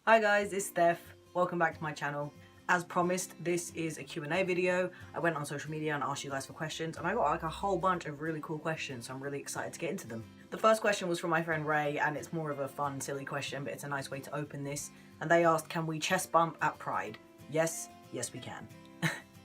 Hi guys, it's Steph. Welcome back to my channel. As promised, this is a Q&A video. I went on social media and asked you guys for questions, and I got like a whole bunch of really cool questions, so I'm really excited to get into them. The first question was from my friend Ray, and it's more of a fun, silly question, but it's a nice way to open this. And they asked, can we chest bump at Pride? Yes, yes we can.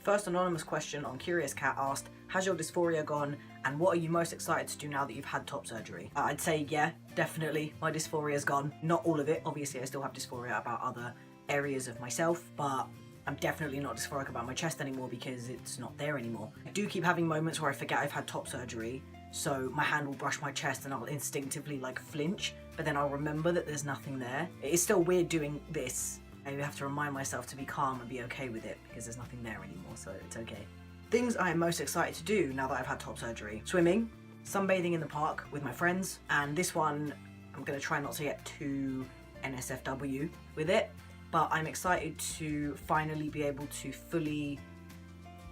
First anonymous question on Curious Cat asked, has your dysphoria gone, and what are you most excited to do now that you've had top surgery? I'd say yeah, definitely, my dysphoria's gone. Not all of it, obviously I still have dysphoria about other areas of myself, but I'm definitely not dysphoric about my chest anymore because it's not there anymore. I do keep having moments where I forget I've had top surgery, so my hand will brush my chest and I'll instinctively like flinch, but then I'll remember that there's nothing there. It's still weird doing this. I have to remind myself to be calm and be okay with it because there's nothing there anymore, so it's okay. Things I am most excited to do now that I've had top surgery. Swimming, sunbathing in the park with my friends, and this one I'm going to try not to get too NSFW with it, but I'm excited to finally be able to fully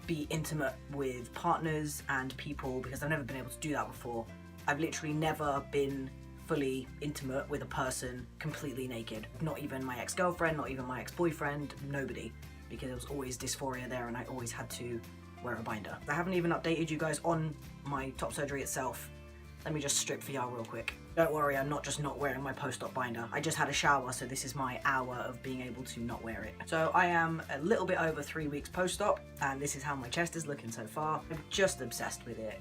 be intimate with partners and people because I've never been able to do that before. I've literally never been fully intimate with a person completely naked. Not even my ex-girlfriend, not even my ex-boyfriend, nobody. Because there was always dysphoria there and I always had to wear a binder. I haven't even updated you guys on my top surgery itself. Let me just strip for y'all real quick. Don't worry, I'm not just not wearing my post-op binder. I just had a shower, so this is my hour of being able to not wear it. So I am a little bit over 3 weeks post-op, and this is how my chest is looking so far. I'm just obsessed with it.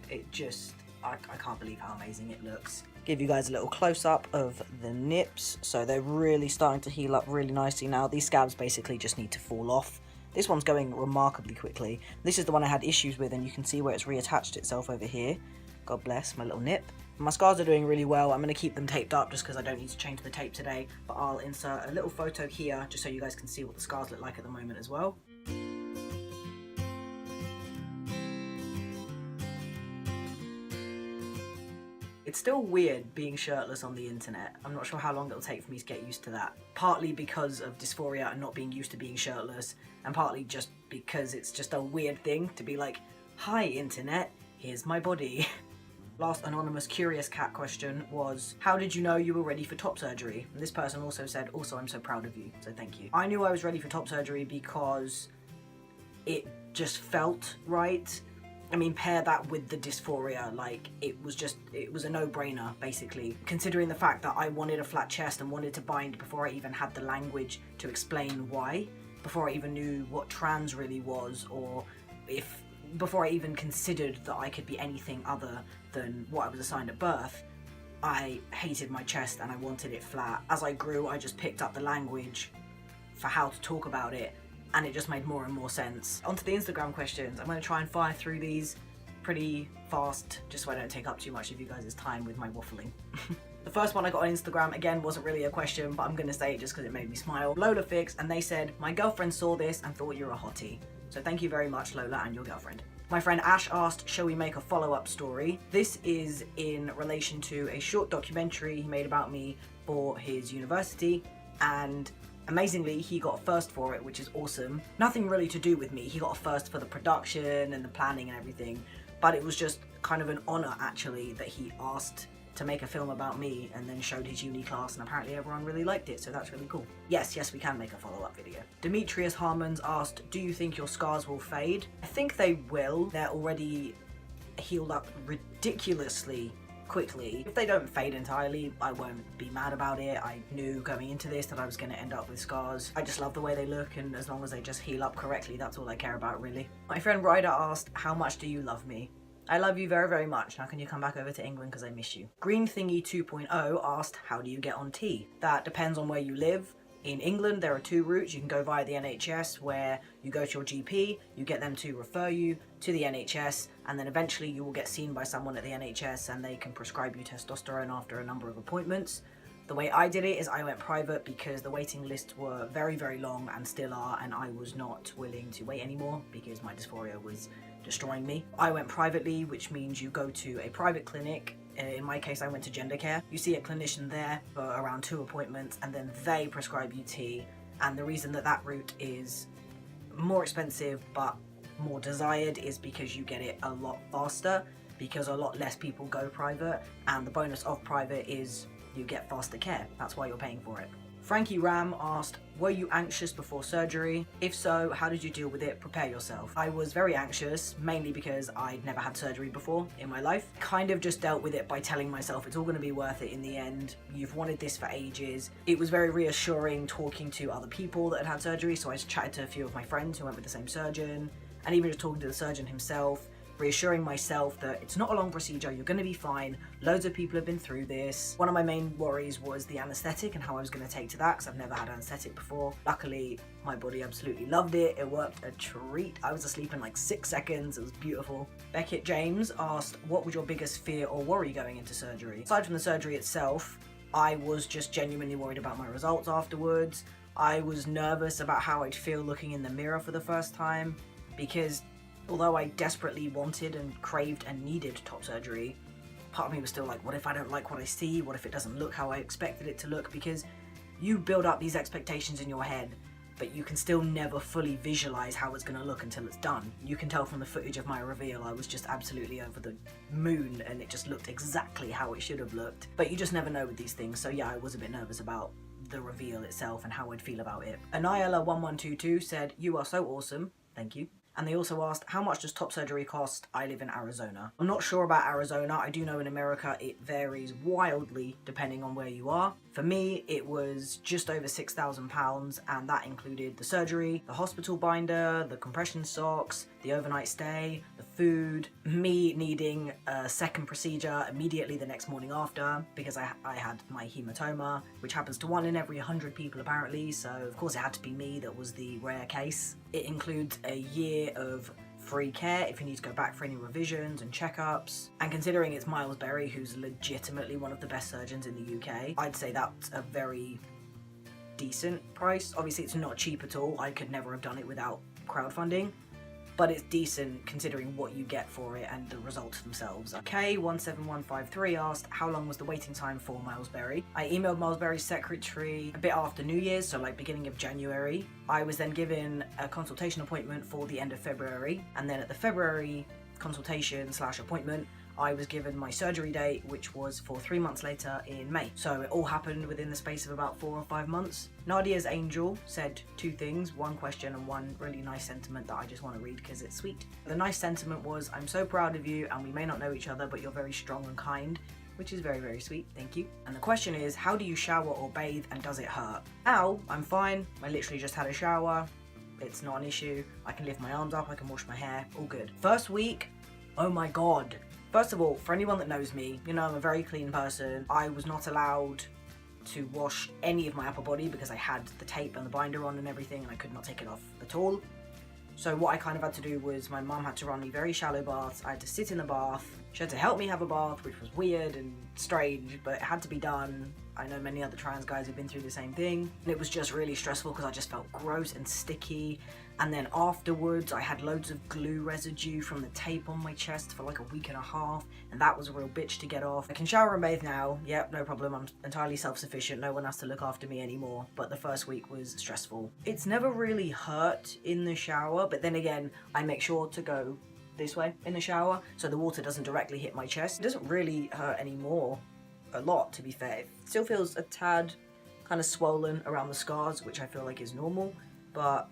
I can't believe how amazing it looks. Give you guys a little close-up of the nips. So they're really starting to heal up really nicely now. These scabs basically just need to fall off. This one's going remarkably quickly. This is the one I had issues with, and you can see where it's reattached itself over here. God bless my little nip. My scars are doing really well. I'm going to keep them taped up just because I don't need to change the tape today. But I'll insert a little photo here just so you guys can see what the scars look like at the moment as well. It's still weird being shirtless on the internet. I'm not sure how long it'll take for me to get used to that. Partly because of dysphoria and not being used to being shirtless, and partly just because it's just a weird thing to be like, hi internet, here's my body. Last anonymous Curious Cat question was, how did you know you were ready for top surgery? And this person also said, also I'm so proud of you, so thank you. I knew I was ready for top surgery because it just felt right. I mean, pair that with the dysphoria, like, it was a no-brainer, basically. Considering the fact that I wanted a flat chest and wanted to bind before I even had the language to explain why, before I even knew what trans really was, or before I even considered that I could be anything other than what I was assigned at birth, I hated my chest and I wanted it flat. As I grew, I just picked up the language for how to talk about it, and it just made more and more sense. Onto the Instagram questions. I'm going to try and fire through these pretty fast, just so I don't take up too much of you guys' time with my waffling. The first one I got on Instagram, again, wasn't really a question, but I'm going to say it just because it made me smile. Lola Fix, and they said, my girlfriend saw this and thought you're a hottie. So thank you very much, Lola, and your girlfriend. My friend Ash asked, shall we make a follow-up story? This is in relation to a short documentary he made about me for his university, and amazingly, he got a first for it, which is awesome. Nothing really to do with me. He got a first for the production and the planning and everything, but it was just kind of an honor, actually, that he asked to make a film about me and then showed his uni class, and apparently everyone really liked it, so that's really cool. Yes, we can make a follow-up video. Demetrius Harmons asked, do you think your scars will fade? I think they will. They're already healed up ridiculously quickly. If they don't fade entirely, I won't be mad about it. I knew going into this that I was going to end up with scars. I just love the way they look, and as long as they just heal up correctly, that's all I care about, really. My friend Ryder asked, how much do you love me? I love you very, very much. Now can you come back over to England because I miss you? Green Thingy 2.0 asked, how do you get on tea? That depends on where you live. In England, there are two routes. You can go via the NHS, where you go to your GP, you get them to refer you to the NHS, and then eventually you will get seen by someone at the NHS and they can prescribe you testosterone after a number of appointments. The way I did it is I went private because the waiting lists were very, very long and still are, and I was not willing to wait anymore because my dysphoria was destroying me. I went privately, which means you go to a private clinic. In my case, I went to Gender Care. You see a clinician there for around 2 appointments, and then they prescribe you tea. And the reason that that route is more expensive but more desired is because you get it a lot faster, because a lot less people go private, and the bonus of private is you get faster care. That's why you're paying for it. Frankie Ram asked, were you anxious before surgery? If so, how did you deal with it? Prepare yourself. I was very anxious, mainly because I'd never had surgery before in my life. Kind of just dealt with it by telling myself it's all going to be worth it in the end. You've wanted this for ages. It was very reassuring talking to other people that had had surgery, so I just chatted to a few of my friends who went with the same surgeon, and even just talking to the surgeon himself, reassuring myself that it's not a long procedure, you're going to be fine, loads of people have been through this. One of my main worries was the anaesthetic and how I was going to take to that, because I've never had anaesthetic before. Luckily, my body absolutely loved it. It worked a treat. I was asleep in like 6 seconds. It was beautiful. Beckett James asked, what was your biggest fear or worry going into surgery? Aside from the surgery itself, I was just genuinely worried about my results afterwards. I was nervous about how I'd feel looking in the mirror for the first time, because although I desperately wanted and craved and needed top surgery, part of me was still like, what if I don't like what I see? What if it doesn't look how I expected it to look? Because you build up these expectations in your head, but you can still never fully visualize how it's going to look until it's done. You can tell from the footage of my reveal, I was just absolutely over the moon and it just looked exactly how it should have looked. But you just never know with these things, so yeah, I was a bit nervous about the reveal itself and how I'd feel about it. Anayala1122 said, you are so awesome. Thank you. And they also asked, how much does top surgery cost? I live in Arizona. I'm not sure about Arizona. I do know in America it varies wildly depending on where you are. For me, it was just over £6,000, and that included the surgery, the hospital binder, the compression socks, the overnight stay, the food, me needing a second procedure immediately the next morning after because I had my hematoma, which happens to 1 in every 100 people apparently, so of course it had to be me that was the rare case. It includes a year of free care if you need to go back for any revisions and checkups. And considering it's Miles Berry, who's legitimately one of the best surgeons in the UK, I'd say that's a very decent price. Obviously it's not cheap at all. I could never have done it without crowdfunding, but it's decent considering what you get for it and the results themselves. K17153 asked, how long was the waiting time for Miles Berry? I emailed Miles Berry's secretary a bit after New Year's, so like beginning of January. I was then given a consultation appointment for the end of February, and then at the February consultation / appointment, I was given my surgery date, which was for 3 months later in May. So it all happened within the space of about 4 or 5 months. Nadia's Angel said 2 things, 1 question and 1 really nice sentiment that I just want to read because it's sweet. The nice sentiment was, I'm so proud of you and we may not know each other, but you're very strong and kind, which is very, very sweet, thank you. And the question is, how do you shower or bathe and does it hurt? Ow, I'm fine. I literally just had a shower. It's not an issue. I can lift my arms up, I can wash my hair, all good. First week, oh my God. First of all, for anyone that knows me, you know I'm a very clean person. I was not allowed to wash any of my upper body because I had the tape and the binder on and everything, and I could not take it off at all. So what I kind of had to do was my mum had to run me very shallow baths. I had to sit in the bath. She had to help me have a bath, which was weird and strange, but it had to be done. I know many other trans guys have been through the same thing. And it was just really stressful because I just felt gross and sticky. And then afterwards, I had loads of glue residue from the tape on my chest for like a week and a half. And that was a real bitch to get off. I can shower and bathe now. Yep, no problem. I'm entirely self-sufficient. No one has to look after me anymore. But the first week was stressful. It's never really hurt in the shower. But then again, I make sure to go this way in the shower so the water doesn't directly hit my chest. It doesn't really hurt anymore. A lot, to be fair. It still feels a tad kind of swollen around the scars, which I feel like is normal. But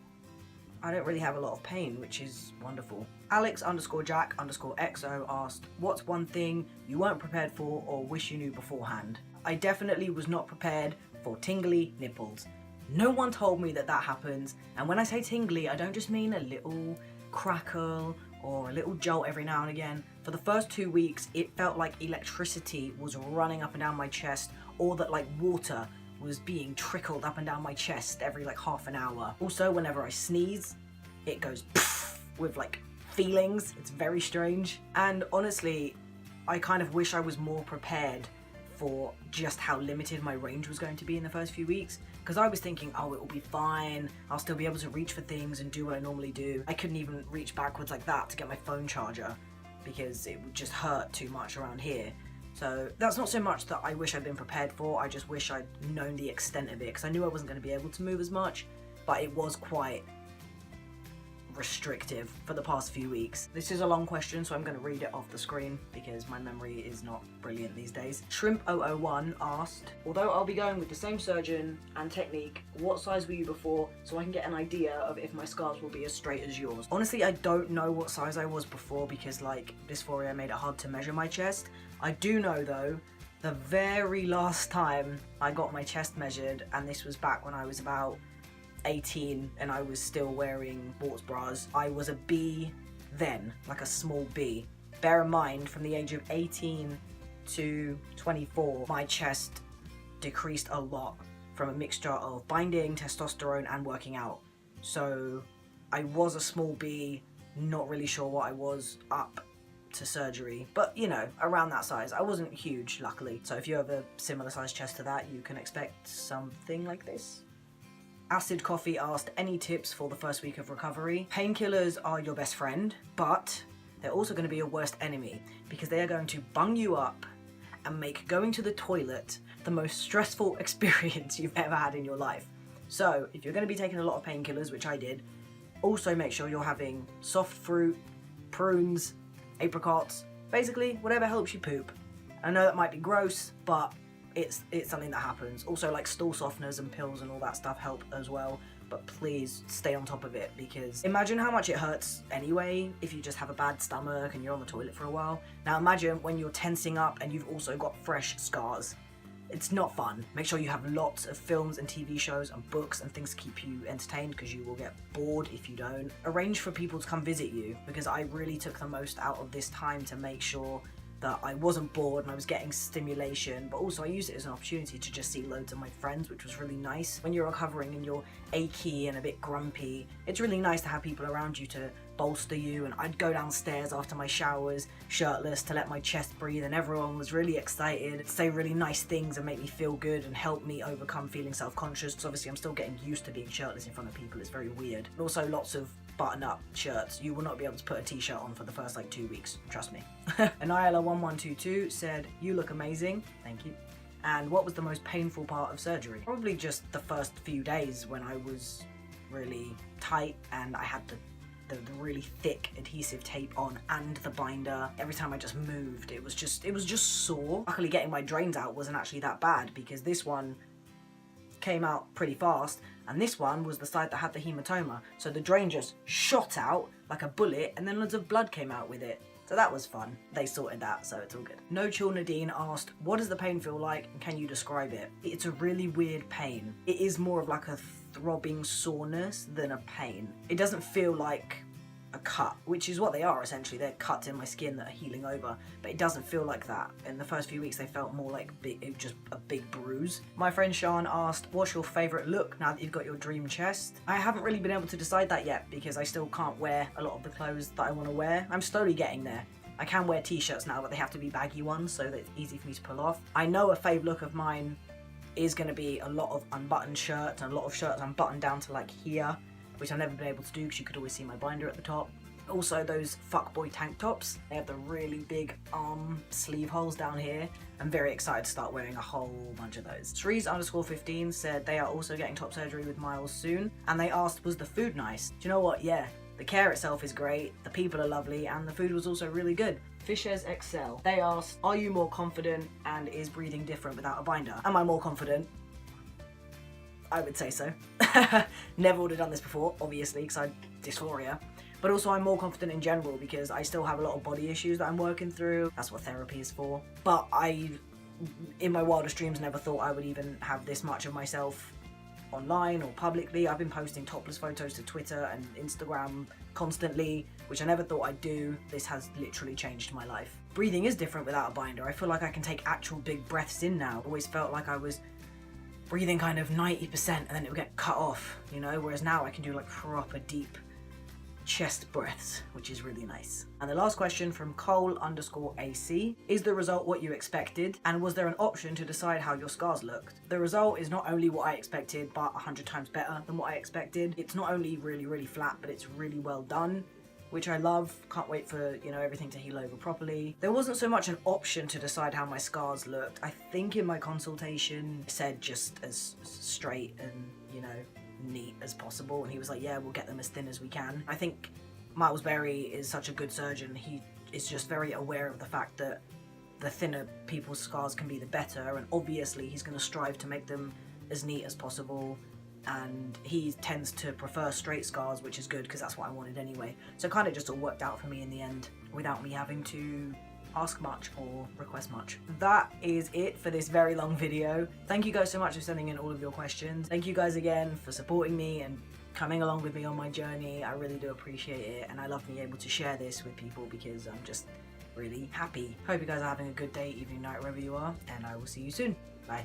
I don't really have a lot of pain, which is wonderful. Alex_Jack_XO asked, what's one thing you weren't prepared for or wish you knew beforehand? I definitely was not prepared for tingly nipples. No one told me that that happens, and when I say tingly, I don't just mean a little crackle or a little jolt every now and again. For the first 2 weeks, it felt like electricity was running up and down my chest, or that like water was being trickled up and down my chest every like half an hour. Also, whenever I sneeze, it goes with like feelings. It's very strange. And honestly, I kind of wish I was more prepared for just how limited my range was going to be in the first few weeks, because I was thinking, oh, it will be fine, I'll still be able to reach for things and do what I normally do. I couldn't even reach backwards like that to get my phone charger because it would just hurt too much around here. So that's not so much that I wish I'd been prepared for, I just wish I'd known the extent of it, because I knew I wasn't going to be able to move as much, but it was quite restrictive for the past few weeks. This is a long question, so I'm going to read it off the screen because my memory is not brilliant these days. Shrimp001 asked, although I'll be going with the same surgeon and technique, what size were you before so I can get an idea of if my scars will be as straight as yours? Honestly, I don't know what size I was before because like dysphoria made it hard to measure my chest. I do know though, the very last time I got my chest measured, and this was back when I was about 18 and I was still wearing sports bras, I was a B then, like a small B. Bear in mind, from the age of 18 to 24, my chest decreased a lot from a mixture of binding, testosterone, and working out. So I was a small B, not really sure what I was up to surgery, but you know, around that size. I wasn't huge, luckily. So if you have a similar size chest to that, you can expect something like this. Acid Coffee asked, any tips for the first week of recovery? Painkillers are your best friend, but they're also going to be your worst enemy because they are going to bung you up and make going to the toilet the most stressful experience you've ever had in your life. So if you're going to be taking a lot of painkillers, which I did, also make sure you're having soft fruit, prunes, apricots, basically whatever helps you poop. I know that might be gross, but it's something that happens. Also, like stool softeners and pills and all that stuff help as well, but please stay on top of it because imagine how much it hurts anyway if you just have a bad stomach and you're on the toilet for a while. Now imagine when you're tensing up and you've also got fresh scars. It's not fun. Make sure you have lots of films and TV shows and books and things to keep you entertained because you will get bored if you don't. Arrange for people to come visit you because I really took the most out of this time to make sure that I wasn't bored and I was getting stimulation, but also I used it as an opportunity to just see loads of my friends, which was really nice. When you're recovering and you're achy and a bit grumpy, it's really nice to have people around you to bolster you. And I'd go downstairs after my showers shirtless to let my chest breathe, and everyone was really excited to say really nice things and make me feel good and help me overcome feeling self-conscious, because obviously I'm still getting used to being shirtless in front of people. It's very weird. And also lots of button-up shirts. You will not be able to put a t-shirt on for the first like 2 weeks, trust me. Anila1122 said, you look amazing. Thank you. And what was the most painful part of surgery? Probably just the first few days when I was really tight and I had the really thick adhesive tape on and the binder. Every time I just moved, it was just sore. Luckily getting my drains out wasn't actually that bad because this one came out pretty fast, and this one was the side that had the hematoma, so the drain just shot out like a bullet and then loads of blood came out with it. So that was fun. They sorted that, so it's all good. No Chill Nadine asked, what does the pain feel like and can you describe it? It's a really weird pain. It is more of like a throbbing soreness than a pain. It doesn't feel like a cut, which is what they are essentially. They're cuts in my skin that are healing over, but it doesn't feel like that. In the first few weeks they felt more like just a big bruise. My friend Sean asked, what's your favourite look now that you've got your dream chest? I haven't really been able to decide that yet because I still can't wear a lot of the clothes that I want to wear. I'm slowly getting there. I can wear t-shirts now, but they have to be baggy ones so that it's easy for me to pull off. I know a fave look of mine is going to be a lot of unbuttoned shirts and a lot of shirts unbuttoned down to like here, which I've never been able to do because you could always see my binder at the top. Also those fuckboy tank tops. They have the really big arm sleeve holes down here. I'm very excited to start wearing a whole bunch of those. Shrees_15 said they are also getting top surgery with Miles soon. And they asked, was the food nice? Do you know what? Yeah. The care itself is great, the people are lovely, and the food was also really good. Fishes Excel. They asked, are you more confident and is breathing different without a binder? Am I more confident? I would say so. Never would have done this before, obviously, because I had dysphoria. But also I'm more confident in general because I still have a lot of body issues that I'm working through. That's what therapy is for. But I, in my wildest dreams, never thought I would even have this much of myself online or publicly. I've been posting topless photos to Twitter and Instagram constantly, which I never thought I'd do. This has literally changed my life. Breathing is different without a binder. I feel like I can take actual big breaths in now. Always felt like I was breathing kind of 90% and then it would get cut off, you know, whereas now I can do like proper deep chest breaths, which is really nice. And the last question from Cole_AC, is the result what you expected? And was there an option to decide how your scars looked? The result is not only what I expected, but 100 times better than what I expected. It's not only really flat, but it's really well done, which I love. Can't wait for, you know, everything to heal over properly. There wasn't so much an option to decide how my scars looked. I think in my consultation it said just as straight and, you know, neat as possible, and he was like, yeah, we'll get them as thin as we can. I think Miles Berry is such a good surgeon. He is just very aware of the fact that the thinner people's scars can be the better, and obviously he's going to strive to make them as neat as possible, and he tends to prefer straight scars, which is good because that's what I wanted anyway. So it kind of just all worked out for me in the end without me having to ask much or request much. That is it for this very long video. Thank you guys so much for sending in all of your questions. Thank you guys again for supporting me and coming along with me on my journey. I really do appreciate it, and I love being able to share this with people because I'm just really happy. Hope you guys are having a good day, evening, night, wherever you are, and I will see you soon. Bye.